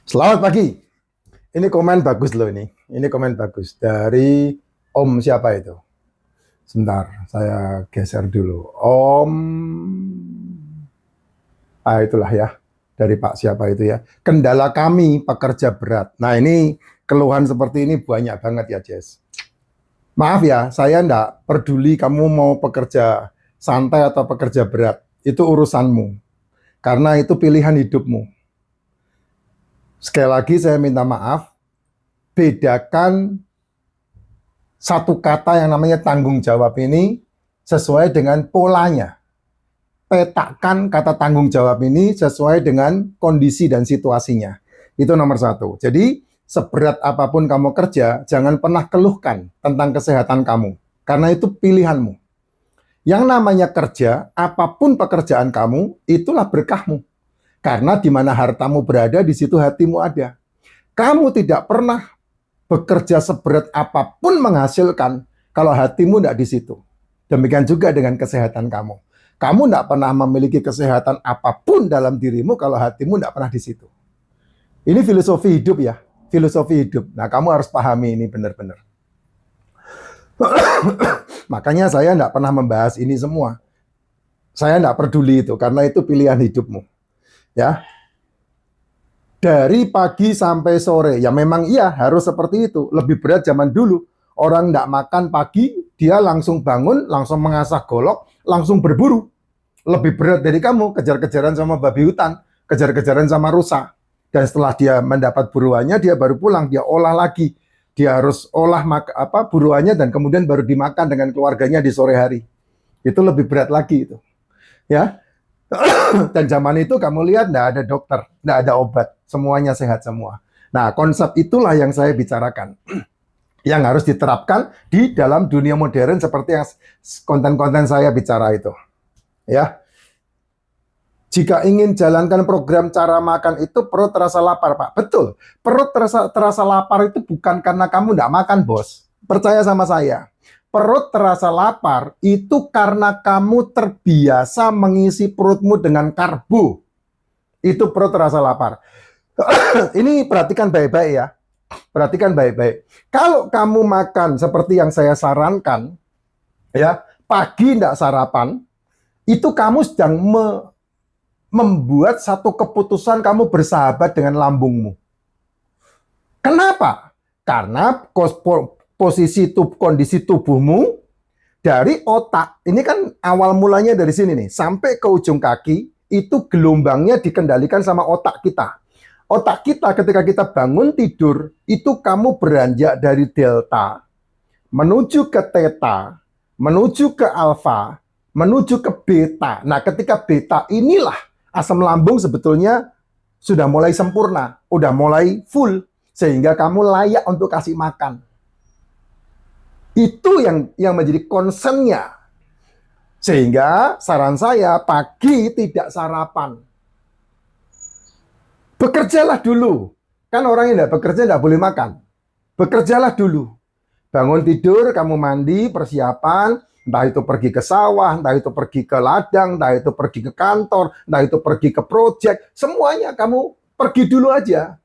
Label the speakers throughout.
Speaker 1: Selamat pagi. Ini komen bagus loh ini. Ini komen bagus dari Om siapa itu? Sebentar, saya geser dulu. Om, itulah ya. Dari Pak siapa itu ya. Kendala kami pekerja berat. Nah ini keluhan seperti ini banyak banget ya Jess. Maaf ya, saya enggak peduli kamu mau pekerja santai atau pekerja berat. Itu urusanmu. Karena itu pilihan hidupmu. Sekali lagi saya minta maaf, bedakan satu kata yang namanya tanggung jawab ini sesuai dengan polanya. Petakan kata tanggung jawab ini sesuai dengan kondisi dan situasinya. Itu nomor satu. Jadi, seberat apapun kamu kerja, jangan pernah keluhkan tentang kesehatan kamu. Karena itu pilihanmu. Yang namanya kerja, apapun pekerjaan kamu, itulah berkahmu. Karena di mana hartamu berada, di situ hatimu ada. Kamu tidak pernah bekerja seberat apapun menghasilkan kalau hatimu tidak di situ. Demikian juga dengan kesehatan kamu. Kamu tidak pernah memiliki kesehatan apapun dalam dirimu kalau hatimu tidak pernah di situ. Ini filosofi hidup ya, filosofi hidup. Nah, kamu harus pahami ini benar-benar. Makanya saya tidak pernah membahas ini semua. Saya tidak peduli itu, karena itu pilihan hidupmu. Ya, dari pagi sampai sore. Ya memang iya harus seperti itu. Lebih berat zaman dulu. Orang tidak makan pagi, dia langsung bangun, langsung mengasah golok, langsung berburu. Lebih berat dari kamu, kejar-kejaran sama babi hutan, kejar-kejaran sama rusa. Dan setelah dia mendapat buruannya, dia baru pulang, dia olah lagi. Dia harus olah buruannya dan kemudian baru dimakan dengan keluarganya di sore hari. Itu lebih berat lagi itu. Ya, dan zaman itu kamu lihat tidak ada dokter, tidak ada obat, semuanya sehat semua. Nah, konsep itulah yang saya bicarakan, yang harus diterapkan di dalam dunia modern seperti yang konten-konten saya bicara itu. Ya, jika ingin jalankan program cara makan itu perut terasa lapar, Pak. Betul, perut terasa lapar itu bukan karena kamu tidak makan, bos. Percaya sama saya. Perut terasa lapar itu karena kamu terbiasa mengisi perutmu dengan karbo. Itu perut terasa lapar. Ini perhatikan baik-baik ya. Perhatikan baik-baik. Kalau kamu makan seperti yang saya sarankan, ya, pagi tidak sarapan, itu kamu sedang membuat satu keputusan kamu bersahabat dengan lambungmu. Kenapa? Karena kondisi tubuhmu dari otak, ini kan awal mulanya dari sini nih, sampai ke ujung kaki, itu gelombangnya dikendalikan sama otak kita. Otak kita ketika kita bangun tidur, itu kamu beranjak dari delta, menuju ke theta, menuju ke alfa, menuju ke beta. Nah, ketika beta inilah asam lambung sebetulnya sudah mulai sempurna, udah mulai full, sehingga kamu layak untuk kasih makan. Itu yang menjadi concern-nya. Sehingga saran saya, pagi tidak sarapan. Bekerjalah dulu. Kan orang yang tidak bekerja tidak boleh makan. Bekerjalah dulu. Bangun tidur, kamu mandi, persiapan, entah itu pergi ke sawah, entah itu pergi ke ladang, entah itu pergi ke kantor, entah itu pergi ke proyek, semuanya kamu pergi dulu aja.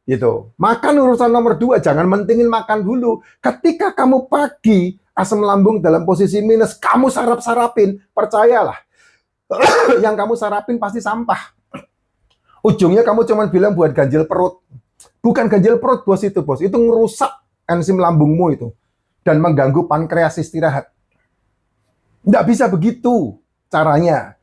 Speaker 1: Gitu. Makan urusan nomor 2, jangan mentingin makan dulu. Ketika kamu pagi, asam lambung dalam posisi minus, kamu sarap-sarapin, percayalah, yang kamu sarapin pasti sampah. Ujungnya kamu cuma bilang buat ganjil perut. Bukan ganjil perut, bos, itu bos. Itu ngerusak enzim lambungmu itu. Dan mengganggu pankreas istirahat. Nggak bisa begitu caranya.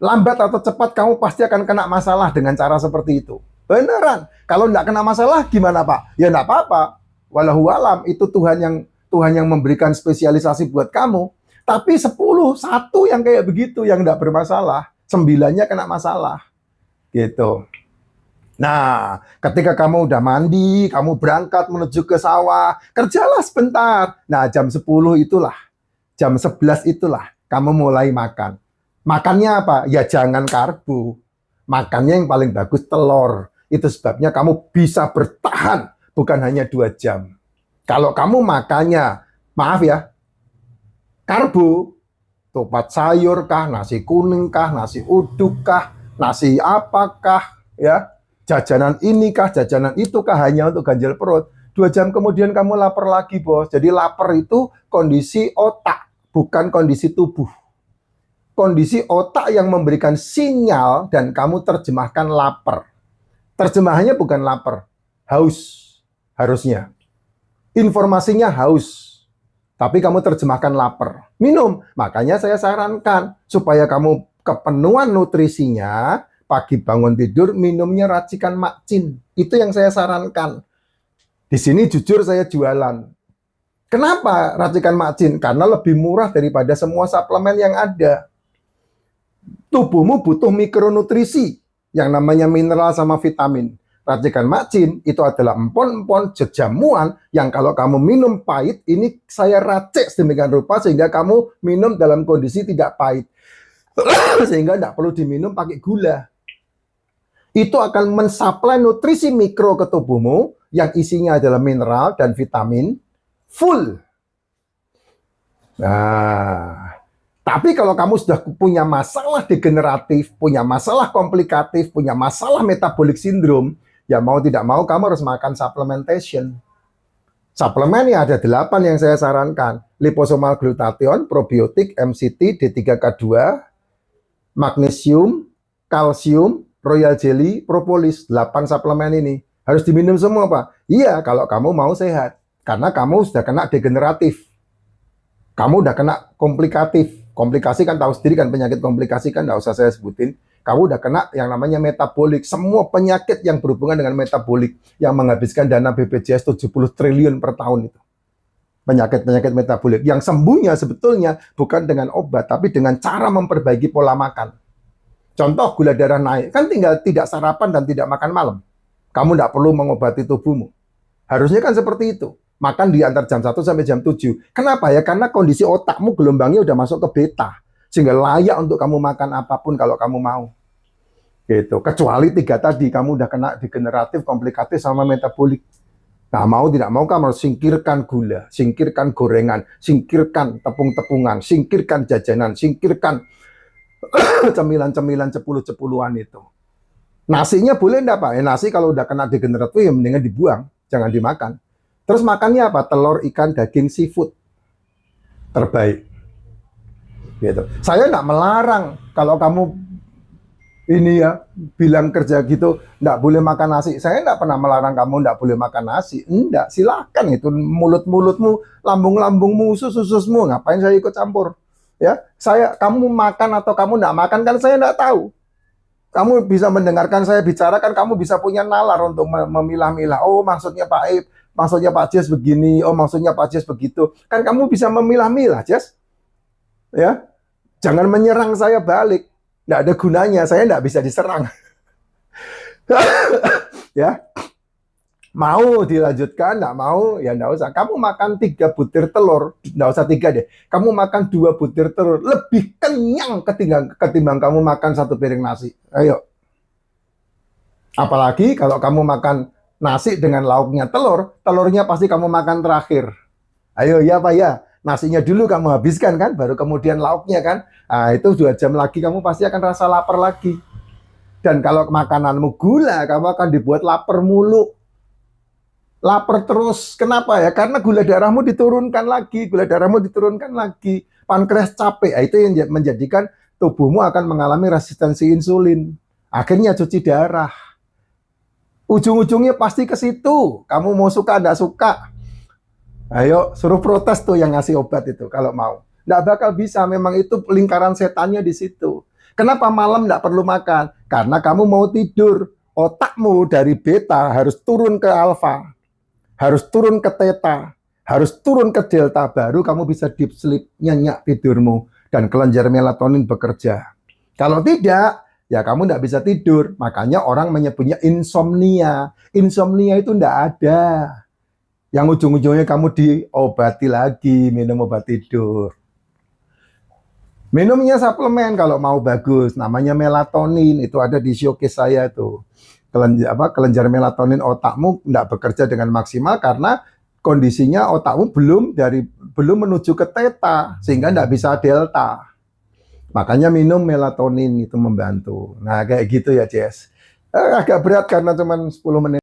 Speaker 1: Lambat atau cepat kamu pasti akan kena masalah dengan cara seperti itu. Beneran. Kalau nggak kena masalah gimana, Pak? Ya nggak apa-apa. Walau alam, itu Tuhan yang memberikan spesialisasi buat kamu. Tapi 10, 1 yang kayak begitu, yang nggak bermasalah. 9-nya kena masalah. Gitu. Nah, ketika kamu udah mandi, kamu berangkat menuju ke sawah, kerjalah sebentar. Nah, jam 10 itulah, jam 11 itulah, kamu mulai makan. Makannya apa? Ya jangan karbo. Makannya yang paling bagus telur. Itu sebabnya kamu bisa bertahan, bukan hanya 2 jam. Kalau kamu makannya, maaf ya, karbo, tomat sayur kah, nasi kuning kah, nasi uduk kah, nasi apakah, ya, Jajanan ini kah, jajanan itu kah, hanya untuk ganjal perut. 2 jam kemudian kamu lapar lagi, bos. Jadi lapar itu kondisi otak, bukan kondisi tubuh. Kondisi otak yang memberikan sinyal dan kamu terjemahkan lapar. Terjemahannya bukan lapar, haus harusnya. Informasinya haus, tapi kamu terjemahkan lapar. Minum. Makanya saya sarankan supaya kamu kepenuhan nutrisinya, pagi bangun tidur minumnya racikan makcin. Itu yang saya sarankan. Di sini jujur saya jualan. Kenapa racikan makcin? Karena lebih murah daripada semua suplemen yang ada. Tubuhmu butuh mikronutrisi yang namanya mineral sama vitamin. Racikan makcin itu adalah empon-empon jejamuan yang kalau kamu minum pahit, ini saya racik sedemikian rupa sehingga kamu minum dalam kondisi tidak pahit. Sehingga tidak perlu diminum pakai gula. Itu akan mensuplai nutrisi mikro ke tubuhmu yang isinya adalah mineral dan vitamin full. Nah, tapi kalau kamu sudah punya masalah degeneratif, punya masalah komplikatif, punya masalah metabolic syndrome, ya mau tidak mau kamu harus makan supplementation. Suplemen yang ada 8 yang saya sarankan. Liposomal glutathione, probiotik, MCT, D3K2, magnesium, kalsium, royal jelly, propolis. 8 suplemen ini. Harus diminum semua, Pak. Iya, kalau kamu mau sehat. Karena kamu sudah kena degeneratif. Kamu udah kena komplikatif. Komplikasi kan tahu sendiri kan, penyakit komplikasi kan nggak usah saya sebutin. Kamu udah kena yang namanya metabolik. Semua penyakit yang berhubungan dengan metabolik yang menghabiskan dana BPJS 70 triliun per tahun itu. Penyakit-penyakit metabolik. Yang sembuhnya sebetulnya bukan dengan obat, tapi dengan cara memperbaiki pola makan. Contoh gula darah naik. Kan tinggal tidak sarapan dan tidak makan malam. Kamu tidak perlu mengobati tubuhmu. Harusnya kan seperti itu. Makan di antar jam 1 sampai jam 7. Kenapa ya? Karena kondisi otakmu gelombangnya udah masuk ke beta. Sehingga layak untuk kamu makan apapun kalau kamu mau. Gitu. Kecuali 3 tadi, kamu udah kena degeneratif, komplikatif sama metabolik. Nah, mau tidak mau kamu harus singkirkan gula, singkirkan gorengan, singkirkan tepung-tepungan, singkirkan jajanan, singkirkan cemilan-cemilan cepuluh-cepuluhan itu. Nasinya boleh enggak, Pak? Nasi kalau udah kena degeneratif ya mendingan dibuang, jangan dimakan. Terus makannya apa? Telur, ikan, daging, seafood. Terbaik. Gitu. Saya enggak melarang kalau kamu ini ya bilang kerja gitu enggak boleh makan nasi. Saya enggak pernah melarang kamu enggak boleh makan nasi. Enggak, silakan itu mulut-mulutmu, lambung-lambungmu, usus-ususmu, ngapain saya ikut campur? Ya, kamu makan atau kamu enggak makan kan saya enggak tahu. Kamu bisa mendengarkan saya bicara kan kamu bisa punya nalar untuk memilah-milah. Oh, maksudnya Pak Aib, maksudnya Pak Jes begini, oh maksudnya Pak Jes begitu. Kan kamu bisa memilah-milah, Jes. Ya. Jangan menyerang saya balik. Nggak ada gunanya, saya nggak bisa diserang. Ya. Mau dilanjutkan, nggak mau, ya nggak usah. Kamu makan 3 butir telur, nggak usah 3 deh. Kamu makan 2 butir telur, lebih kenyang ketimbang kamu makan 1 piring nasi. Ayo. Apalagi kalau kamu makan nasi dengan lauknya telur, telurnya pasti kamu makan terakhir. Ayo ya Pak ya. Nasinya dulu kamu habiskan kan, baru kemudian lauknya kan. Nah, itu 2 jam lagi kamu pasti akan rasa lapar lagi. Dan kalau makananmu gula, kamu akan dibuat lapar mulu. Lapar terus. Kenapa ya? Karena gula darahmu diturunkan lagi. Gula darahmu diturunkan lagi. Pankreas capek. Nah, itu yang menjadikan tubuhmu akan mengalami resistensi insulin. Akhirnya cuci darah. Ujung-ujungnya pasti ke situ. Kamu mau suka, enggak suka. Ayo, suruh protes tuh yang ngasih obat itu kalau mau. Nggak bakal bisa, memang itu lingkaran setannya di situ. Kenapa malam nggak perlu makan? Karena kamu mau tidur. Otakmu dari beta harus turun ke alfa. Harus turun ke theta. Harus turun ke delta. Baru kamu bisa deep sleep, nyenyak tidurmu. Dan kelenjar melatonin bekerja. Kalau tidak, ya kamu nggak bisa tidur. Makanya orang menyebutnya insomnia. Insomnia itu nggak ada. Yang ujung-ujungnya kamu diobati lagi, minum obat tidur. Minumnya suplemen kalau mau bagus, namanya melatonin, itu ada di showcase saya tuh. Kelenjar melatonin otakmu tidak bekerja dengan maksimal karena kondisinya otakmu belum menuju ke theta, sehingga tidak bisa delta. Makanya minum melatonin itu membantu. Nah, kayak gitu ya, Jess. Agak berat karena cuma 10 menit.